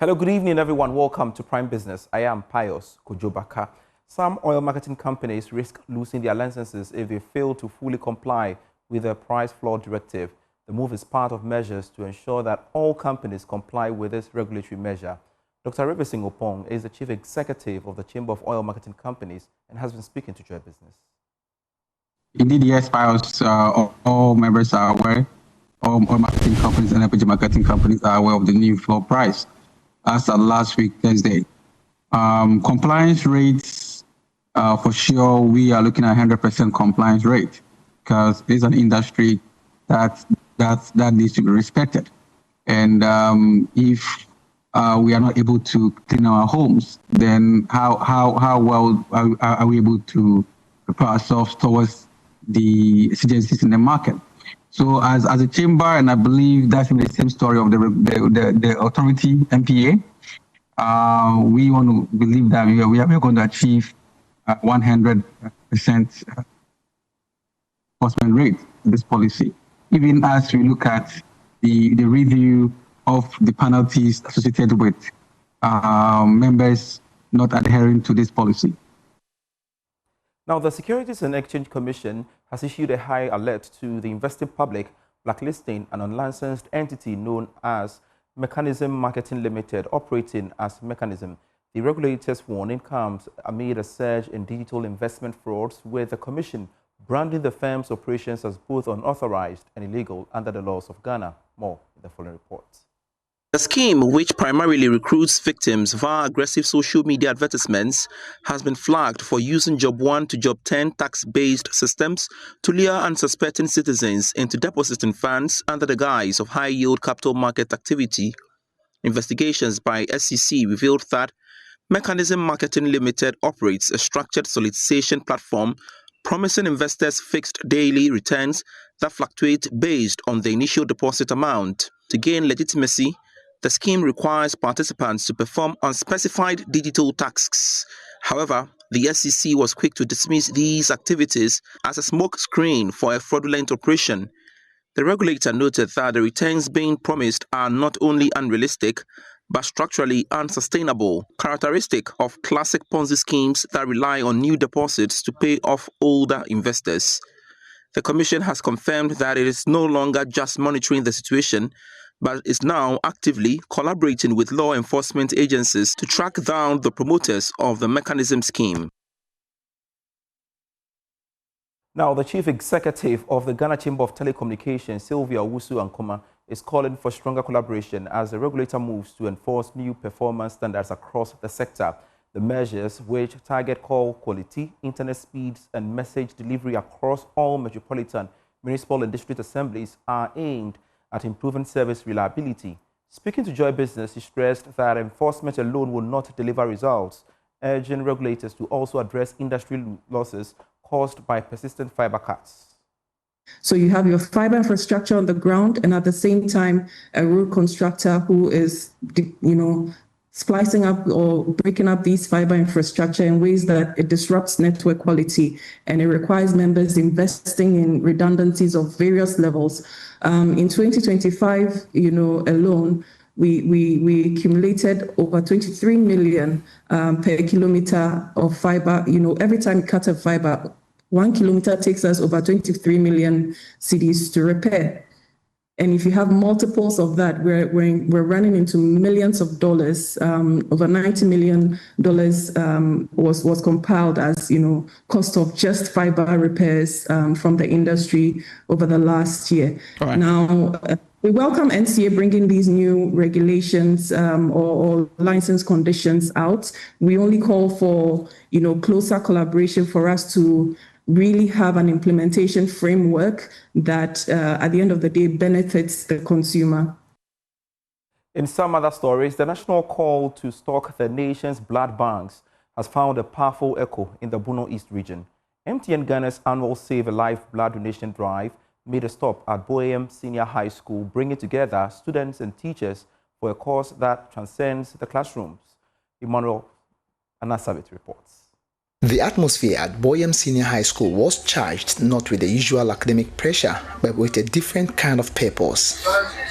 Hello, good evening, everyone. Welcome to Prime Business. I am Pius Kojobaka. Some oil marketing companies risk losing their licenses if they fail to fully comply with the price floor directive. The move is part of measures to ensure that all companies comply with this regulatory measure. Dr. Rivesing Opong is the Chief Executive of the Chamber of Oil Marketing Companies and has been speaking to Joy Business. Indeed, yes, Pius. All members are aware. All marketing companies and LPG marketing companies are aware of the new floor price as of last week, Thursday. Compliance rates, for sure, we are looking at 100% compliance rate because it's an industry that needs to be respected. And if we are not able to clean our homes, then how well are we able to prepare ourselves towards the exigencies in the market? So as a chamber, and I believe that's in the same story of the authority, MPA, we want to believe that we are going to achieve 100% enforcement rate in this policy, even as we look at the review of the penalties associated with members not adhering to this policy. Now, the Securities and Exchange Commission has issued a high alert to the investing public, blacklisting an unlicensed entity known as Mechanism Marketing Limited, operating as Mechanism. The regulator's warning comes amid a surge in digital investment frauds, with the Commission branding the firm's operations as both unauthorized and illegal under the laws of Ghana. More in the following report. The scheme, which primarily recruits victims via aggressive social media advertisements, has been flagged for using Job 1 to Job 10 tax-based systems to lure unsuspecting citizens into depositing funds under the guise of high-yield capital market activity. Investigations by SEC revealed that Mechanism Marketing Limited operates a structured solicitation platform promising investors fixed daily returns that fluctuate based on the initial deposit amount. To gain legitimacy, the scheme requires participants to perform unspecified digital tasks. However, the SEC was quick to dismiss these activities as a smoke screen for a fraudulent operation. The regulator noted that the returns being promised are not only unrealistic, but structurally unsustainable, characteristic of classic Ponzi schemes that rely on new deposits to pay off older investors. The Commission has confirmed that it is no longer just monitoring the situation, but is now actively collaborating with law enforcement agencies to track down the promoters of the Mechanism scheme. Now, the Chief Executive of the Ghana Chamber of Telecommunications, Sylvia Owusu-Ankoma, is calling for stronger collaboration as the regulator moves to enforce new performance standards across the sector. The measures, which target call quality, internet speeds, and message delivery across all metropolitan, municipal, and district assemblies, are aimed at improving service reliability. Speaking to Joy Business, he stressed that enforcement alone will not deliver results, urging regulators to also address industry losses caused by persistent fiber cuts. So you have your fiber infrastructure on the ground, and at the same time, a road constructor who is, splicing up or breaking up these fiber infrastructure in ways that it disrupts network quality, and it requires members investing in redundancies of various levels. In 2025, alone, we accumulated over 23 million per kilometer of fiber. Every time you cut a fiber, 1 kilometer takes us over 23 million cedis to repair. And if you have multiples of that, we're running into millions of dollars. Over $90 million was compiled as cost of just fiber repairs from the industry over the last year. Right. Now, we welcome NCA bringing these new regulations or license conditions out. We only call for closer collaboration for us to really have an implementation framework that, at the end of the day, benefits the consumer. In some other stories, the national call to stock the nation's blood banks has found a powerful echo in the Bono East region. MTN Ghana's annual Save a Life blood donation drive made a stop at Buoyem Senior High School, bringing together students and teachers for a cause that transcends the classrooms. Emmanuel Anasabit reports. The atmosphere at Buoyem Senior High School was charged not with the usual academic pressure, but with a different kind of purpose.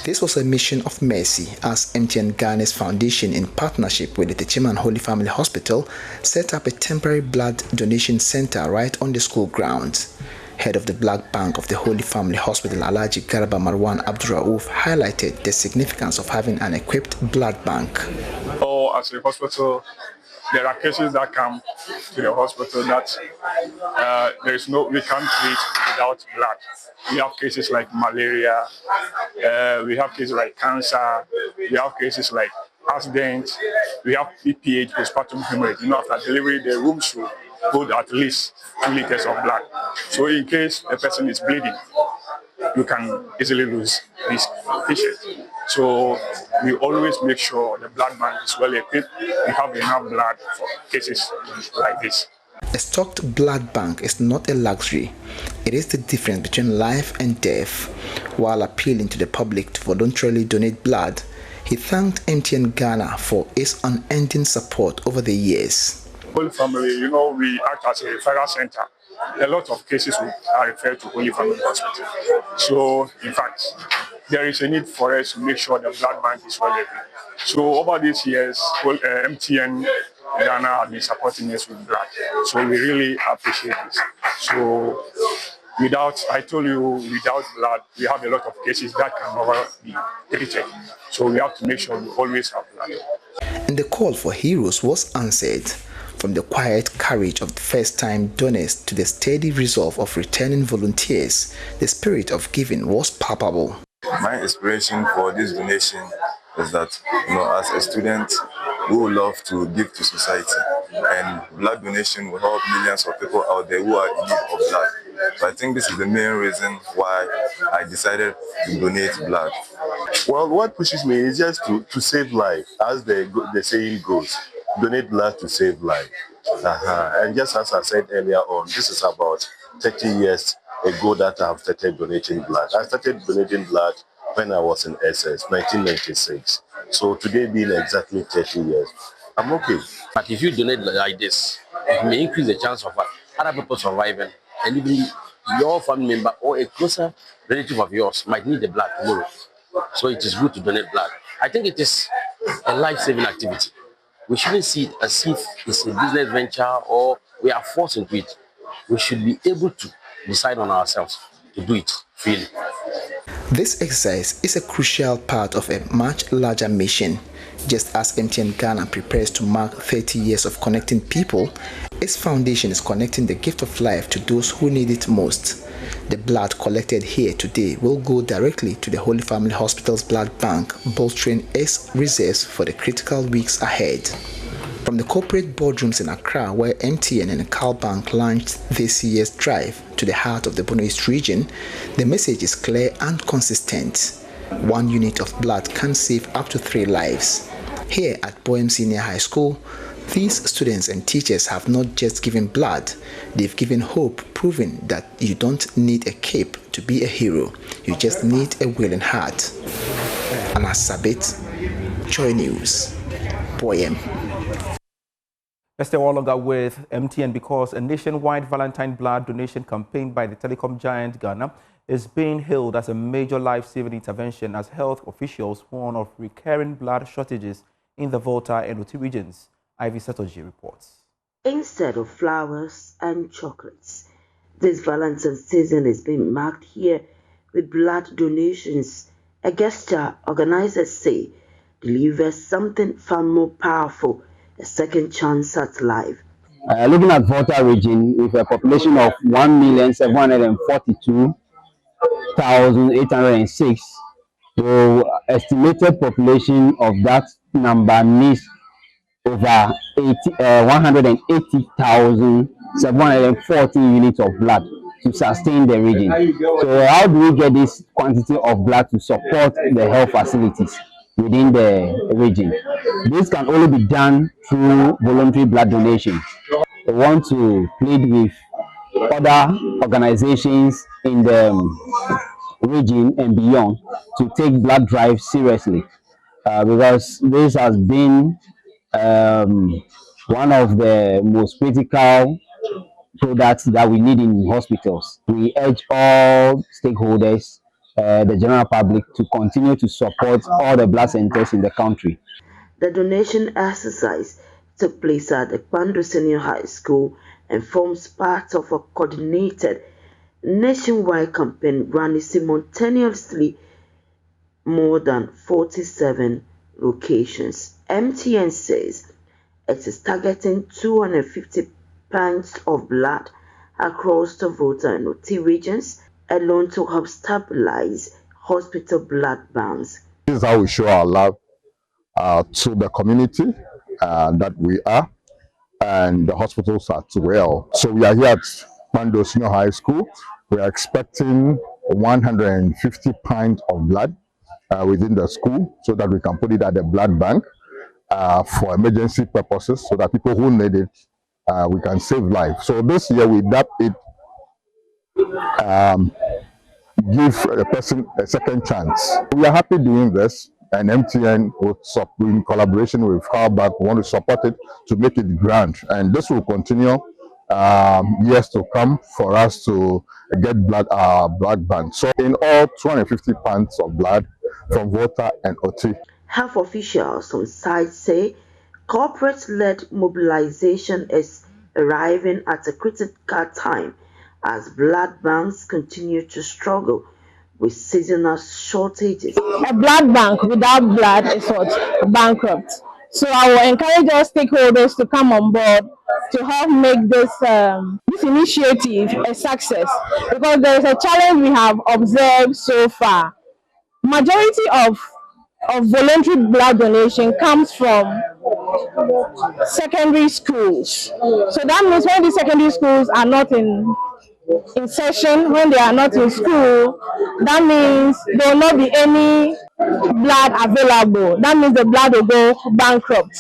This was a mission of mercy as MTN Ghana's foundation, in partnership with the Techiman Holy Family Hospital, set up a temporary blood donation center right on the school grounds. Head of the Blood Bank of the Holy Family Hospital, Alhaji Garba Marwan Abdurraouf, highlighted the significance of having an equipped blood bank. As a hospital, there are cases that come to the hospital that we can't treat without blood. We have cases like malaria, we have cases like cancer, we have cases like accidents, we have PPH, postpartum hemorrhage. After delivery, the room should hold at least 2 liters of blood. So in case a person is bleeding, you can easily lose this patient. So we always make sure the blood bank is well equipped. We have enough blood for cases like this. A stocked blood bank is not a luxury. It is the difference between life and death. While appealing to the public to voluntarily donate blood, he thanked MTN Ghana for its unending support over the years. Holy Family, we act as a referral center. A lot of cases are referred to Holy Family Hospital. So, in fact, there is a need for us to make sure the blood bank is well equipped. So, over these years, MTN Ghana has been supporting us with blood. So, we really appreciate this. So, without blood, we have a lot of cases that can never be treated. So, we have to make sure we always have blood. And the call for heroes was answered. From the quiet courage of the first-time donors to the steady resolve of returning volunteers, the spirit of giving was palpable. My inspiration for this donation is that, as a student, we would love to give to society, and blood donation will help millions of people out there who are in need of blood. So I think this is the main reason why I decided to donate blood. Well, what pushes me is just to save life, as the saying goes. Donate blood to save life. And just as I said earlier on, this is about 30 years ago that I have started donating blood. I started donating blood when I was in SS, 1996. So today being exactly 30 years, I'm okay. But if you donate like this, it may increase the chance of other people surviving, and even your family member or a closer relative of yours might need the blood tomorrow. So it is good to donate blood. I think it is a life-saving activity. We shouldn't see it as if it's a business venture or we are forced into it. We should be able to decide on ourselves to do it freely. This exercise is a crucial part of a much larger mission. Just as MTN Ghana prepares to mark 30 years of connecting people, its foundation is connecting the gift of life to those who need it most. The blood collected here today will go directly to the Holy Family Hospital's blood bank, bolstering its reserves for the critical weeks ahead. From the corporate boardrooms in Accra, where MTN and CalBank launched this year's drive to the heart of the Bono East region, the message is clear and consistent. 1 unit of blood can save up to 3 lives. Here at Buoyem Senior High School, these students and teachers have not just given blood, they've given hope, proving that you don't need a cape to be a hero, you just need a willing heart. Anas Sabit, JoyNews, Buoyem. Let's stay all longer with MTN because a nationwide Valentine blood donation campaign by the telecom giant Ghana is being hailed as a major life-saving intervention as health officials warn of recurring blood shortages in the Volta and Oti regions. Ivy Satoji reports. Instead of flowers and chocolates, this Valentine's season is being marked here with blood donations. A gesture organizers say delivers something far more powerful, a second chance at life. Looking at Volta region with a population of 1,742,806, the estimated population of that number needs over 180,714 units of blood to sustain the region. So how do we get this quantity of blood to support the health facilities within the region? This can only be done through voluntary blood donation. We want to plead with other organizations in the region and beyond to take blood drive seriously, because this has been one of the most critical products that we need in hospitals. We urge all stakeholders, the general public, to continue to support all the blood centers in the country. The donation exercise took place at the Kwando Senior High School and forms part of a coordinated nationwide campaign running simultaneously more than 47 locations. MTN says it is targeting 250 pints of blood across the Volta and Oti regions alone to help stabilize hospital blood banks. This is how we show our love to the community that we are, and the hospitals as well. So we are here at Kwando Senior High School. We are expecting 150 pints of blood within the school, so that we can put it at the blood bank for emergency purposes, so that people who need it, we can save lives. So this year we dab it, give a person a second chance. We are happy doing this, and MTN will in collaboration with Carback want to support it to make it grand, and this will continue years to come for us to get blood bank. So in all, 250 pints of blood from Volta and Oti. Health officials on site say corporate-led mobilization is arriving at a critical time as blood banks continue to struggle with seasonal shortages. A blood bank without blood is what? Bankrupt. So I will encourage all stakeholders to come on board to help make this initiative a success, because there is a challenge we have observed so far. Majority of voluntary blood donation comes from secondary schools. So that means when the secondary schools are not in session, when they are not in school, that means there will not be any blood available. That means the blood will go bankrupt.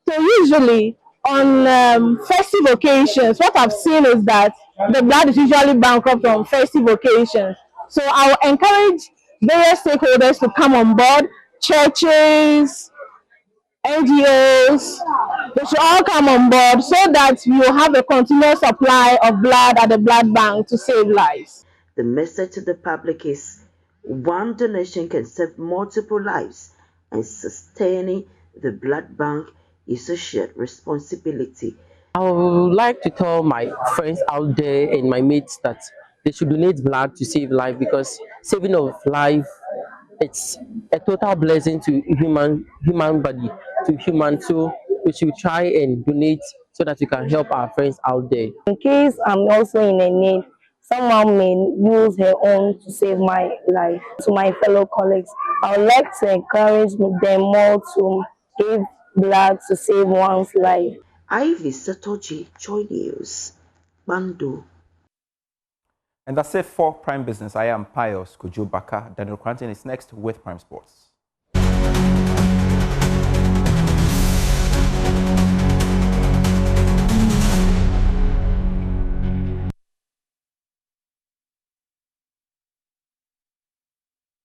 So usually on festive occasions, what I've seen is that the blood is usually bankrupt on festive occasions. So I will encourage various stakeholders to come on board, churches, NGOs, they should all come on board so that we will have a continuous supply of blood at the blood bank to save lives. The message to the public is one donation can save multiple lives, and sustaining the blood bank is a shared responsibility. I would like to tell my friends out there and my mates that they should donate blood to save life, because saving of life, it's a total blessing to human body, to human. So we should try and donate so that we can help our friends out there. In case I'm also in a need, someone may use her own to save my life. To my fellow colleagues, I would like to encourage them more to give blood to save one's life. Ivy Satoji, JoyNews, Bando. And that's it for Prime Business. I am Pius Kujubaka. Daniel Cranton is next with Prime Sports.